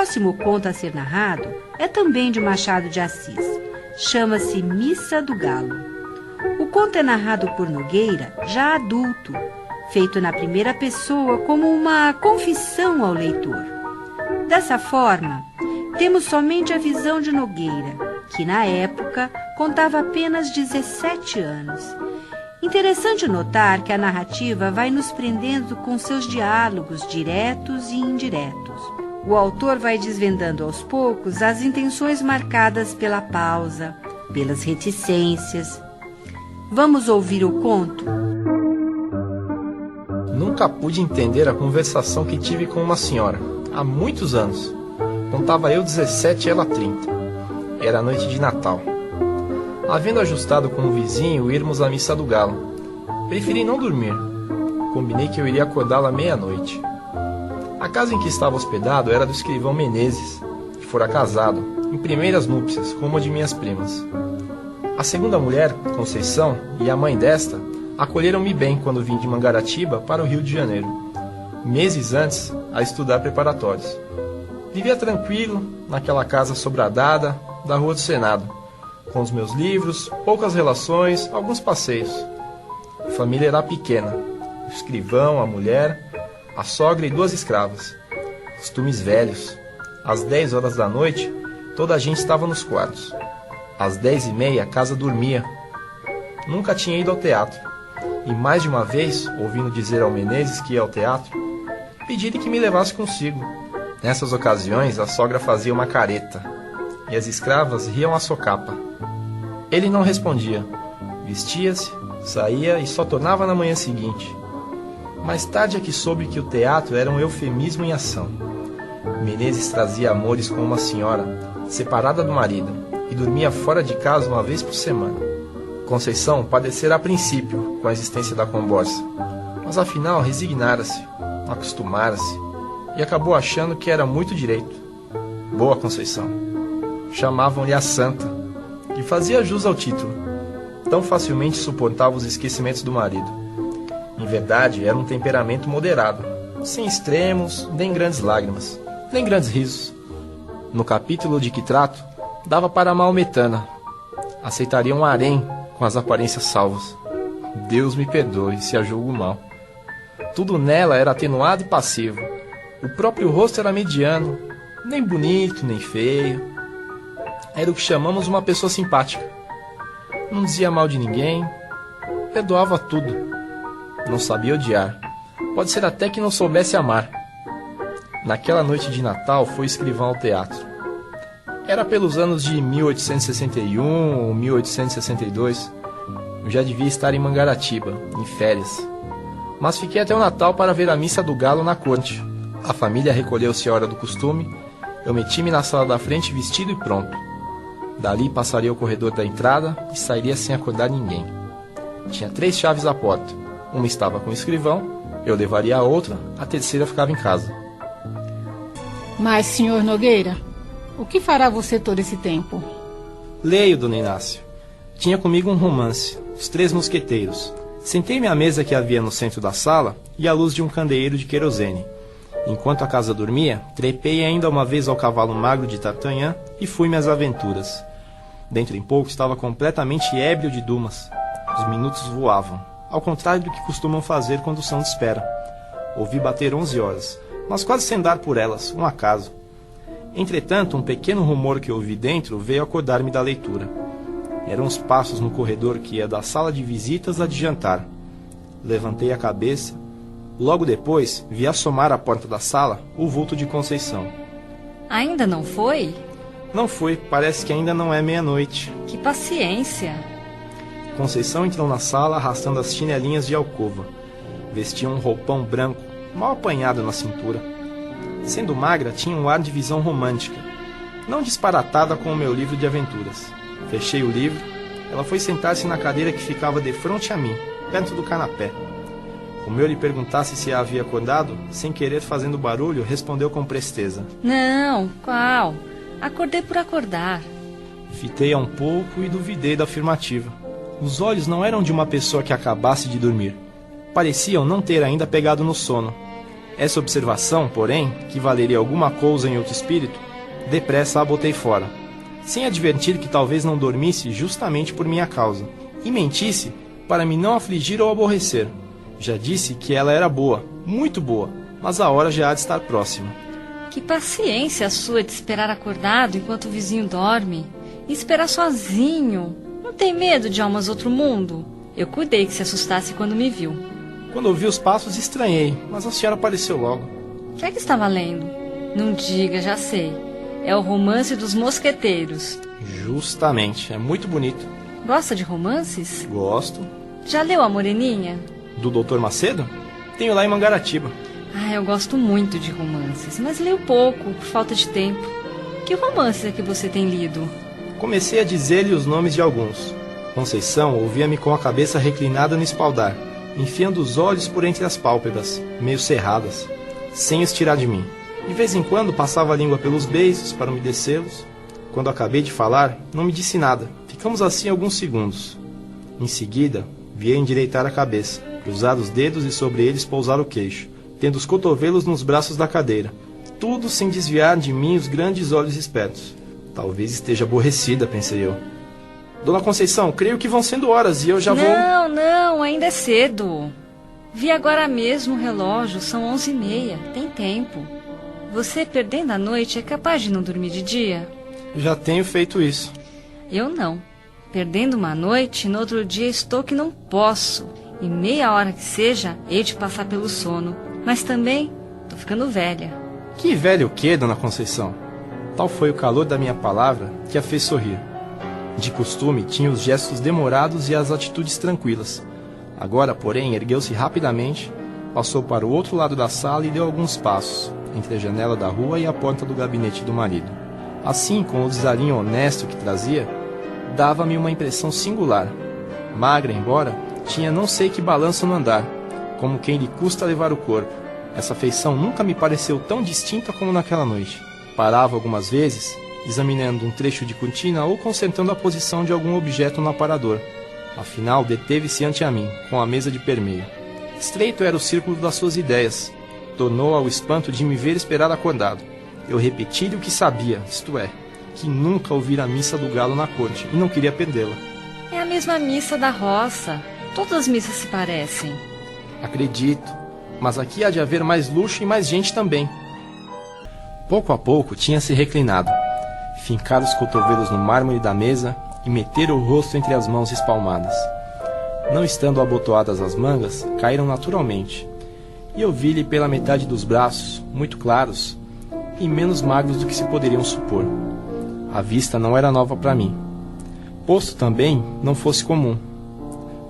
próximo conto a ser narrado é também de Machado de Assis. Chama-se Missa do Galo. O conto é narrado por Nogueira, já adulto, feito na primeira pessoa como uma confissão ao leitor. Dessa forma, temos somente a visão de Nogueira, que na época contava apenas 17 anos. Interessante notar que a narrativa vai nos prendendo com seus diálogos diretos e indiretos. O autor vai desvendando aos poucos as intenções marcadas pela pausa, pelas reticências. Vamos ouvir o conto? Nunca pude entender a conversação que tive com uma senhora, há muitos anos. Contava eu 17 e ela 30. Era noite de Natal. Havendo ajustado com o vizinho irmos à missa do galo, preferi não dormir. Combinei que eu iria acordá-la à meia-noite. A casa em que estava hospedado era do escrivão Menezes, que fora casado, em primeiras núpcias, com uma de minhas primas. A segunda mulher, Conceição, e a mãe desta, acolheram-me bem quando vim de Mangaratiba para o Rio de Janeiro, meses antes a estudar preparatórios. Vivia tranquilo naquela casa sobradada da Rua do Senado, com os meus livros, poucas relações, alguns passeios. A família era pequena, o escrivão, a mulher, a sogra e 2 escravas. Costumes velhos. Às 10 horas da noite, toda a gente estava nos quartos. Às 10h30, a casa dormia. Nunca tinha ido ao teatro, e mais de uma vez, ouvindo dizer ao Menezes que ia ao teatro, pedi-lhe que me levasse consigo. Nessas ocasiões, a sogra fazia uma careta, e as escravas riam à socapa. Ele não respondia. Vestia-se, saía e só tornava na manhã seguinte. Mais tarde é que soube que o teatro era um eufemismo em ação. Menezes trazia amores com uma senhora, separada do marido, e dormia fora de casa uma vez por semana. Conceição padecera a princípio com a existência da comborça, mas afinal resignara-se, acostumara-se, e acabou achando que era muito direito. Boa Conceição. Chamavam-lhe a Santa, e fazia jus ao título. Tão facilmente suportava os esquecimentos do marido. Em verdade, era um temperamento moderado, sem extremos, nem grandes lágrimas, nem grandes risos. No capítulo de que trato, dava para a maometana. Aceitaria um harém com as aparências salvas. Deus me perdoe se a julgo mal. Tudo nela era atenuado e passivo. O próprio rosto era mediano, nem bonito, nem feio. Era o que chamamos uma pessoa simpática. Não dizia mal de ninguém, perdoava tudo. Não sabia odiar. Pode ser até que não soubesse amar. Naquela noite de Natal foi escrivão ao teatro. Era pelos anos de 1861 ou 1862. Eu já devia estar em Mangaratiba, em férias. Mas fiquei até o Natal para ver a missa do galo na corte. A família recolheu-se à hora do costume. Eu meti-me na sala da frente vestido e pronto. Dali passaria o corredor da entrada e sairia sem acordar ninguém. Tinha 3 chaves à porta. Uma estava com o escrivão, eu levaria a outra, a terceira ficava em casa. Mas, senhor Nogueira, o que fará você todo esse tempo? Leio, dona Inácia. Tinha comigo um romance, Os 3 Mosqueteiros. Sentei-me à mesa que havia no centro da sala e à luz de um candeeiro de querosene. Enquanto a casa dormia, trepei ainda uma vez ao cavalo magro de D'Artagnan e fui-me às aventuras. Dentro em pouco estava completamente ébrio de Dumas. Os minutos voavam, ao contrário do que costumam fazer quando são de espera. Ouvi bater 11 horas, mas quase sem dar por elas, um acaso. Entretanto, um pequeno rumor que ouvi dentro veio acordar-me da leitura. Eram os passos no corredor que ia da sala de visitas à de jantar. Levantei a cabeça. Logo depois, vi assomar à porta da sala o vulto de Conceição. Ainda não foi? Não foi, parece que ainda não é meia-noite. Que paciência! Conceição entrou na sala arrastando as chinelinhas de alcova. Vestia um roupão branco, mal apanhado na cintura. Sendo magra, tinha um ar de visão romântica, não disparatada com o meu livro de aventuras. Fechei o livro, ela foi sentar-se na cadeira que ficava defronte a mim, perto do canapé. Como eu lhe perguntasse se a havia acordado, sem querer fazendo barulho, respondeu com presteza. Não, qual? Acordei por acordar. Fitei-a um pouco e duvidei da afirmativa. Os olhos não eram de uma pessoa que acabasse de dormir. Pareciam não ter ainda pegado no sono. Essa observação, porém, que valeria alguma coisa em outro espírito, depressa a botei fora, sem advertir que talvez não dormisse justamente por minha causa, e mentisse para me não afligir ou aborrecer. Já disse que ela era boa, muito boa, mas a hora já há de estar próxima. Que paciência a sua de esperar acordado enquanto o vizinho dorme. E esperar sozinho. Não tem medo de almas do outro mundo? Eu cuidei que se assustasse quando me viu. Quando ouvi os passos, estranhei, mas a senhora apareceu logo. O que é que estava lendo? Não diga, já sei. É o Romance dos Mosqueteiros. Justamente, é muito bonito. Gosta de romances? Gosto. Já leu A Moreninha? Do Dr. Macedo? Tenho lá em Mangaratiba. Eu gosto muito de romances, mas leio pouco, por falta de tempo. Que romances é que você tem lido? Comecei a dizer-lhe os nomes de alguns. Conceição ouvia-me com a cabeça reclinada no espaldar, enfiando os olhos por entre as pálpebras, meio cerradas, sem os tirar de mim. De vez em quando passava a língua pelos beiços para umedecê-los. Quando acabei de falar, não me disse nada. Ficamos assim alguns segundos. Em seguida, vi endireitar a cabeça, cruzar os dedos e sobre eles pousar o queixo, tendo os cotovelos nos braços da cadeira, tudo sem desviar de mim os grandes olhos espertos. Talvez esteja aborrecida, pensei eu. Dona Conceição, creio que vão sendo horas e eu já vou... Não, ainda é cedo. Vi agora mesmo o relógio, são 11h30, tem tempo. Você, perdendo a noite, é capaz de não dormir de dia? Já tenho feito isso. Eu não. Perdendo uma noite, no outro dia estou que não posso. E meia hora que seja, hei de passar pelo sono. Mas também, tô ficando velha. Que velha o quê, Dona Conceição? Tal foi o calor da minha palavra que a fez sorrir. De costume, tinha os gestos demorados e as atitudes tranquilas. Agora, porém, ergueu-se rapidamente, passou para o outro lado da sala e deu alguns passos, entre a janela da rua e a porta do gabinete do marido. Assim, com o desalinho honesto que trazia, dava-me uma impressão singular. Magra, embora, tinha não sei que balanço no andar, como quem lhe custa levar o corpo. Essa feição nunca me pareceu tão distinta como naquela noite. Parava algumas vezes, examinando um trecho de cortina ou consertando a posição de algum objeto no aparador. Afinal, deteve-se ante a mim, com a mesa de permeio. Estreito era o círculo das suas ideias. Tornou ao espanto de me ver esperar acordado. Eu repeti-lhe o que sabia, isto é, que nunca ouvira a missa do galo na corte e não queria perdê-la. É a mesma missa da roça. Todas as missas se parecem. Acredito, mas aqui há de haver mais luxo e mais gente também. Pouco a pouco tinha se reclinado, fincar os cotovelos no mármore da mesa e meter o rosto entre as mãos espalmadas. Não estando abotoadas as mangas, caíram naturalmente, e eu vi-lhe pela metade dos braços, muito claros, e menos magros do que se poderiam supor. A vista não era nova para mim. Posto também não fosse comum.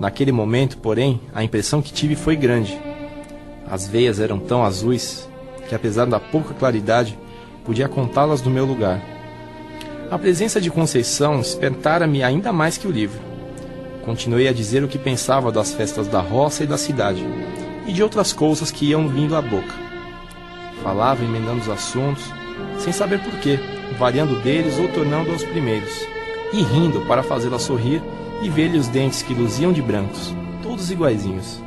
Naquele momento, porém, a impressão que tive foi grande. As veias eram tão azuis que, apesar da pouca claridade, podia contá-las do meu lugar. A presença de Conceição espantara-me ainda mais que o livro. Continuei a dizer o que pensava das festas da roça e da cidade, e de outras coisas que iam vindo à boca. Falava emendando os assuntos, sem saber porquê, variando deles ou tornando aos primeiros, e rindo para fazê-la sorrir e ver-lhe os dentes que luziam de brancos, todos iguaizinhos.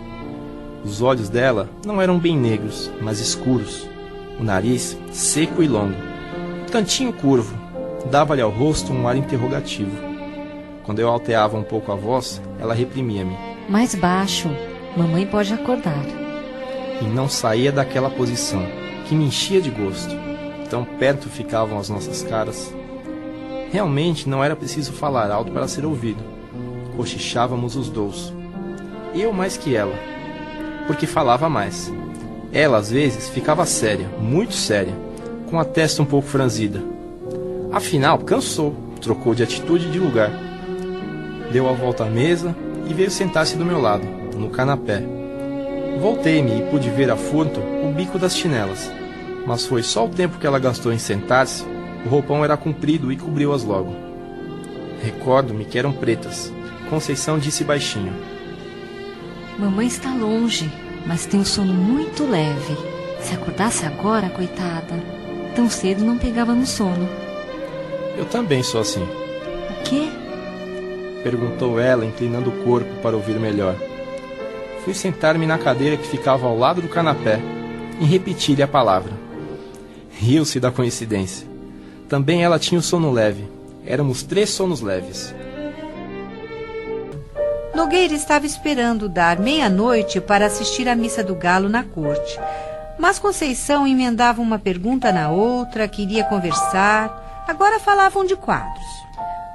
Os olhos dela não eram bem negros, mas escuros, o nariz seco e longo, o cantinho curvo, dava-lhe ao rosto um ar interrogativo. Quando eu alteava um pouco a voz, ela reprimia-me. Mais baixo, mamãe pode acordar. E não saía daquela posição, que me enchia de gosto. Tão perto ficavam as nossas caras. Realmente não era preciso falar alto para ser ouvido. Cochichávamos os dois. Eu mais que ela, porque falava mais. Ela, às vezes, ficava séria, muito séria, com a testa um pouco franzida. Afinal, cansou, trocou de atitude e de lugar. Deu a volta à mesa e veio sentar-se do meu lado, no canapé. Voltei-me e pude ver a furto o bico das chinelas, mas foi só o tempo que ela gastou em sentar-se. O roupão era comprido e cobriu-as logo. Recordo-me que eram pretas. Conceição disse baixinho: Mamãe está longe, mas tem um sono muito leve. Se acordasse agora, coitada, tão cedo não pegava no sono. Eu também sou assim. O quê? Perguntou ela, inclinando o corpo para ouvir melhor. Fui sentar-me na cadeira que ficava ao lado do canapé em repetir-lhe a palavra. Riu-se da coincidência. Também ela tinha o sono leve. Éramos 3 sonos leves. Nogueira estava esperando dar meia-noite para assistir à missa do galo na corte. Mas Conceição emendava uma pergunta na outra, queria conversar. Agora falavam de quadros.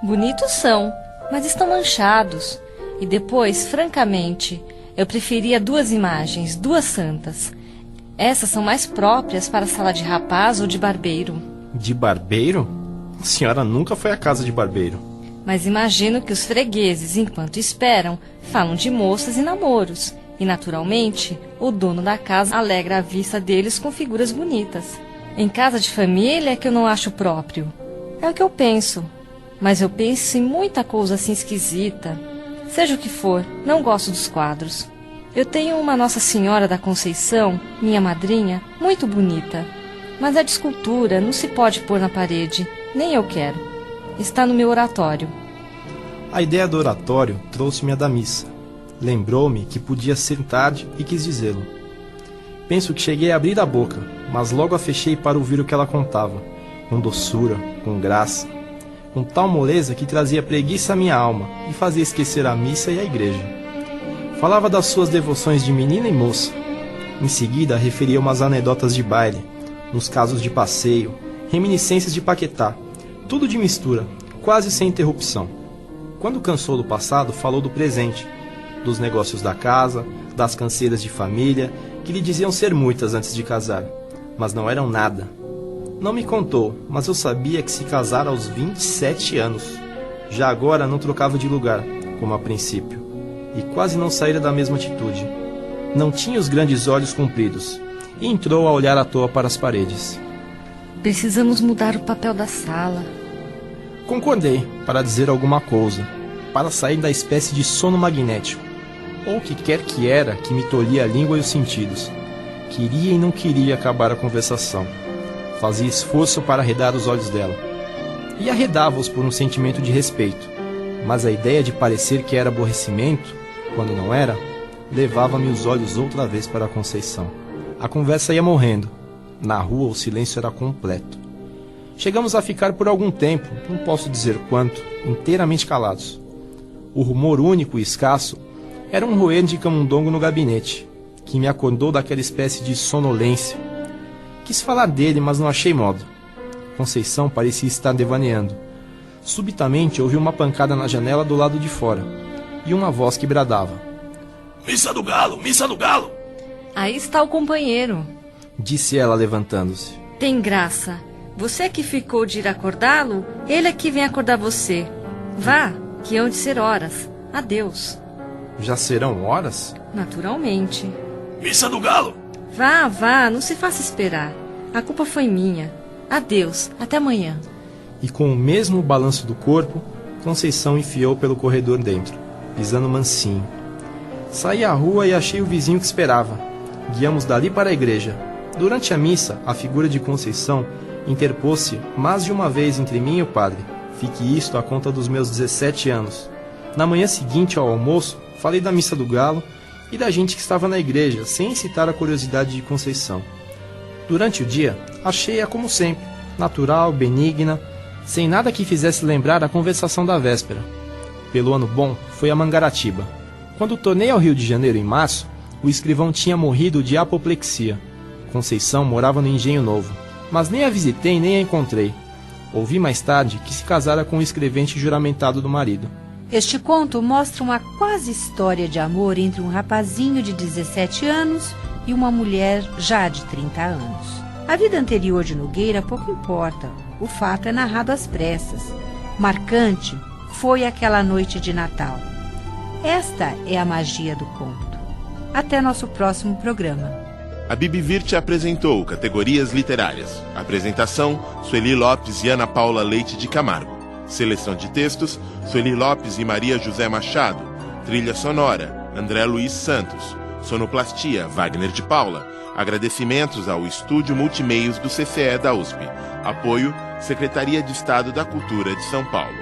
Bonitos são, mas estão manchados. E depois, francamente, eu preferia 2 imagens, 2 santas. Essas são mais próprias para a sala de rapaz ou de barbeiro. De barbeiro? A senhora nunca foi à casa de barbeiro. Mas imagino que os fregueses, enquanto esperam, falam de moças e namoros. E, naturalmente, o dono da casa alegra a vista deles com figuras bonitas. Em casa de família é que eu não acho próprio. É o que eu penso. Mas eu penso em muita coisa assim esquisita. Seja o que for, não gosto dos quadros. Eu tenho uma Nossa Senhora da Conceição, minha madrinha, muito bonita. Mas é de escultura, não se pode pôr na parede. Nem eu quero. Está no meu oratório. A ideia do oratório trouxe-me a da missa. Lembrou-me que podia ser tarde e quis dizê-lo. Penso que cheguei a abrir a boca, mas logo a fechei para ouvir o que ela contava, com doçura, com graça, com tal moleza que trazia preguiça à minha alma e fazia esquecer a missa e a igreja. Falava das suas devoções de menina e moça. Em seguida, referia umas anedotas de baile, uns casos de passeio, reminiscências de Paquetá, tudo de mistura, quase sem interrupção. Quando cansou do passado, falou do presente, dos negócios da casa, das canseiras de família, que lhe diziam ser muitas antes de casar, mas não eram nada. Não me contou, mas eu sabia que se casara aos 27 anos. Já agora não trocava de lugar, como a princípio, e quase não saíra da mesma atitude. Não tinha os grandes olhos compridos, e entrou a olhar à toa para as paredes. Precisamos mudar o papel da sala. Concordei, para dizer alguma coisa, para sair da espécie de sono magnético, ou o que quer que era que me tolhia a língua e os sentidos. Queria e não queria acabar a conversação. Fazia esforço para arredar os olhos dela. E arredava-os por um sentimento de respeito, mas a ideia de parecer que era aborrecimento, quando não era, levava-me os olhos outra vez para a Conceição. A conversa ia morrendo. Na rua o silêncio era completo. Chegamos a ficar por algum tempo, não posso dizer quanto, inteiramente calados. O rumor único e escasso era um roer de camundongo no gabinete, que me acordou daquela espécie de sonolência. Quis falar dele, mas não achei modo. Conceição parecia estar devaneando. Subitamente ouvi uma pancada na janela do lado de fora, e uma voz que bradava: "Missa do Galo! Missa do Galo!" Aí está o companheiro. Disse ela, levantando-se. Tem graça. Você que ficou de ir acordá-lo, ele é que vem acordar você. Vá, que hão de ser horas. Adeus. Já serão horas? Naturalmente. Missa do Galo! Vá, vá, não se faça esperar. A culpa foi minha. Adeus, até amanhã. E com o mesmo balanço do corpo, Conceição enfiou pelo corredor dentro, pisando mansinho. Saí à rua e achei o vizinho que esperava. Guiamos dali para a igreja. Durante a missa, a figura de Conceição interpôs-se mais de uma vez entre mim e o padre. Fique isto à conta dos meus 17 anos. Na manhã seguinte ao almoço, falei da missa do Galo e da gente que estava na igreja, sem incitar a curiosidade de Conceição. Durante o dia, achei-a como sempre, natural, benigna, sem nada que fizesse lembrar a conversação da véspera. Pelo ano bom, foi a Mangaratiba. Quando tornei ao Rio de Janeiro em março, o escrivão tinha morrido de apoplexia. Conceição morava no Engenho Novo, mas nem a visitei nem a encontrei. Ouvi mais tarde que se casara com o escrevente juramentado do marido. Este conto mostra uma quase história de amor entre um rapazinho de 17 anos e uma mulher já de 30 anos. A vida anterior de Nogueira pouco importa, o fato é narrado às pressas. Marcante foi aquela noite de Natal. Esta é a magia do conto. Até nosso próximo programa. A Bibivirt apresentou Categorias Literárias. Apresentação, Sueli Lopes e Ana Paula Leite de Camargo. Seleção de textos, Sueli Lopes e Maria José Machado. Trilha sonora, André Luiz Santos. Sonoplastia, Wagner de Paula. Agradecimentos ao Estúdio Multimeios do CCE da USP. Apoio, Secretaria de Estado da Cultura de São Paulo.